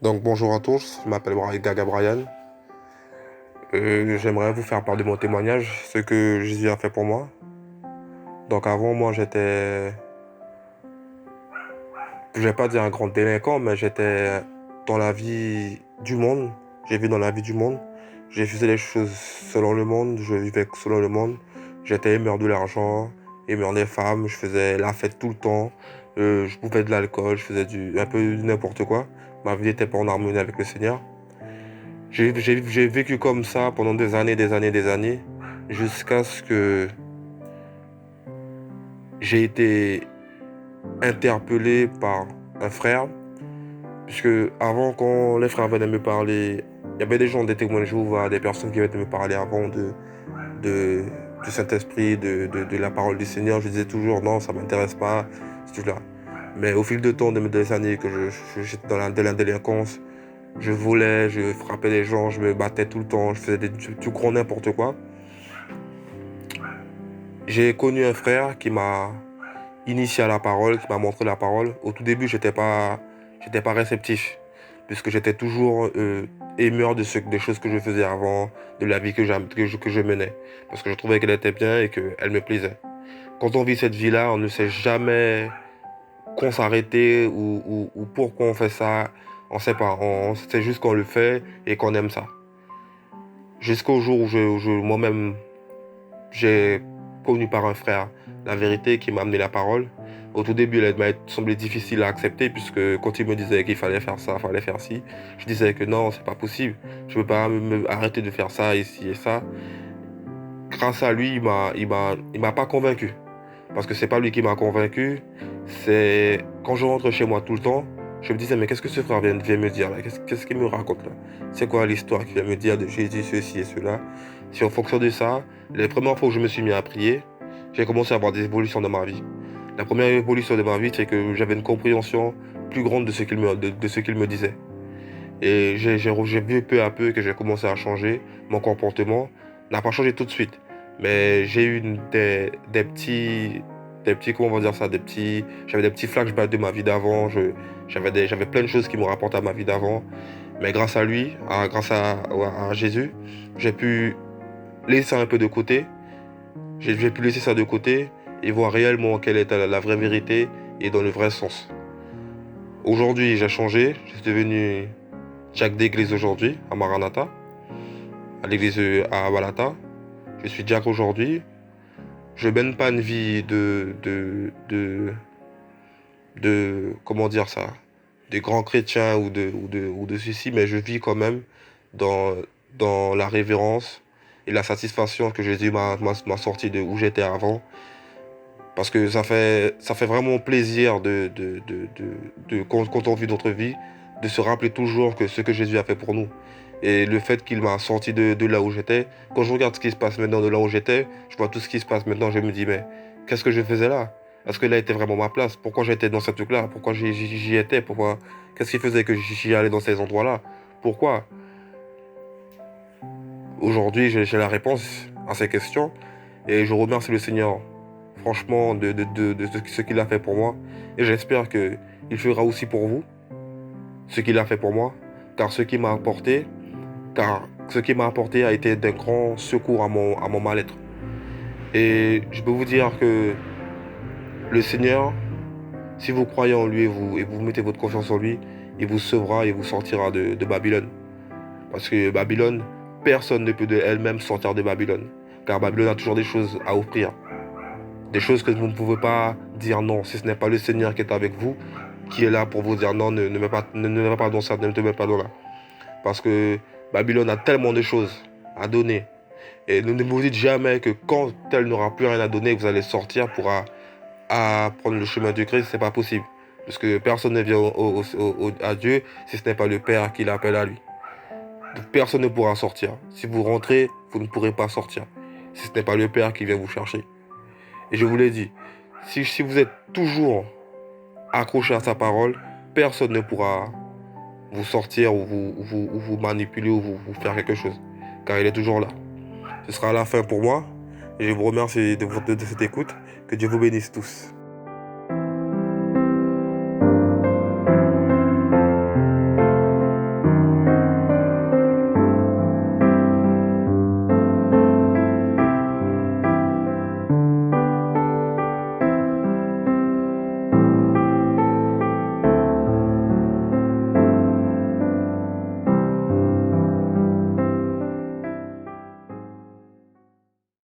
Donc bonjour à tous, je m'appelle Gaga Brian. J'aimerais vous faire part de mon témoignage, ce que Jésus a fait pour moi. Donc avant, moi je vais pas dire un grand délinquant, mais j'étais dans la vie du monde. J'ai vécu dans la vie du monde. J'ai fait les choses selon le monde, je vivais selon le monde. J'étais aimeur de l'argent, aimeur des femmes, je faisais la fête tout le temps. Je buvais de l'alcool, je faisais un peu n'importe quoi. Ma vie n'était pas en harmonie avec le Seigneur. J'ai vécu comme ça pendant des années, des années, des années, jusqu'à ce que j'ai été interpellé par un frère, puisque avant, quand les frères venaient me parler, il y avait des gens, des témoins de Jéhovah, des personnes qui venaient me parler avant de, du Saint-Esprit, de la parole du Seigneur. Je disais toujours non, ça m'intéresse pas, c'est tout là. Mais au fil du temps, des années que j'étais dans la délinquance, je volais, je frappais les gens, je me battais tout le temps, je faisais du gros n'importe quoi. J'ai connu un frère qui m'a initié à la parole, qui m'a montré la parole. Au tout début, j'étais pas réceptif, puisque j'étais toujours aimeur des choses que je faisais avant, de la vie que je menais, parce que je trouvais qu'elle était bien et qu'elle me plaisait. Quand on vit cette vie-là, on ne sait jamais quand s'arrêter ou pourquoi on fait ça. On sait pas, on sait juste qu'on le fait et qu'on aime ça. Jusqu'au jour où moi-même, j'ai connu par un frère la vérité qui m'a amené la parole. Au tout début, elle m'a semblé difficile à accepter puisque quand il me disait qu'il fallait faire ça, fallait faire ci, je disais que non, c'est pas possible. Je peux pas arrêter de faire ça, ici et ça. Grâce à lui, il m'a pas convaincu. Parce que c'est pas lui qui m'a convaincu. C'est quand je rentre chez moi tout le temps, je me disais, mais qu'est-ce que ce frère vient me dire là? Qu'est-ce qu'il me raconte là? C'est quoi l'histoire qu'il vient me dire de Jésus, ceci et cela? Si en fonction de ça, les premières fois où je me suis mis à prier, j'ai commencé à avoir des évolutions dans ma vie. La première évolution de ma vie, c'est que j'avais une compréhension plus grande de ce qu'il me disait. Et j'ai vu peu à peu que j'ai commencé à changer. Mon comportement n'a pas changé tout de suite. Mais j'ai eu comment on va dire ça, j'avais des petits flashbacks de ma vie d'avant. J'avais plein de choses qui me rapportent à ma vie d'avant. Mais grâce à lui, grâce à Jésus, j'ai pu laisser ça un peu de côté. J'ai pu laisser ça de côté et voir réellement quelle est la vraie vérité et dans le vrai sens. Aujourd'hui, j'ai changé. Je suis devenu Jack d'église aujourd'hui, à Maranatha, à l'église à Balata. Je suis Jack aujourd'hui. Je mène pas une vie comment dire ça, de grands chrétiens ou de ceci, mais je vis quand même dans, dans la révérence et la satisfaction que Jésus m'a sorti de où j'étais avant. Parce que ça fait vraiment plaisir quand on vit notre vie, de se rappeler toujours que ce que Jésus a fait pour nous. Et le fait qu'il m'a sorti de là où j'étais, quand je regarde ce qui se passe maintenant de là où j'étais, je vois tout ce qui se passe maintenant, je me dis, mais qu'est-ce que je faisais là? Est-ce que là était vraiment ma place? Pourquoi j'étais dans ce truc-là? Pourquoi j'y étais? Pourquoi? Qu'est-ce qui faisait que j'y allais dans ces endroits-là? Pourquoi? Aujourd'hui, j'ai la réponse à ces questions et je remercie le Seigneur, franchement, de ce qu'il a fait pour moi. Et j'espère qu'il fera aussi pour vous ce qu'il a fait pour moi, car ce qui m'a apporté a été d'un grand secours à mon mal-être. Et je peux vous dire que le Seigneur, si vous croyez en lui et vous mettez votre confiance en lui, il vous sauvera et vous sortira de Babylone. Parce que Babylone, personne ne peut de elle-même sortir de Babylone. Car Babylone a toujours des choses à offrir. Des choses que vous ne pouvez pas dire non. Si ce n'est pas le Seigneur qui est avec vous, qui est là pour vous dire non, ne va pas dans ça, ne te mets pas dans là. Parce que Babylone a tellement de choses à donner. Et ne vous dites jamais que quand elle n'aura plus rien à donner, vous allez sortir pour à prendre le chemin du Christ. C'est pas possible. Parce que personne ne vient à Dieu si ce n'est pas le Père qui l'appelle à lui. Donc personne ne pourra sortir. Si vous rentrez, vous ne pourrez pas sortir. Si ce n'est pas le Père qui vient vous chercher. Et je vous l'ai dit, si vous êtes toujours accroché à sa parole, personne ne pourra vous sortir ou vous manipuler ou vous faire quelque chose. Car il est toujours là. Ce sera la fin pour moi. Et je vous remercie de cette écoute. Que Dieu vous bénisse tous.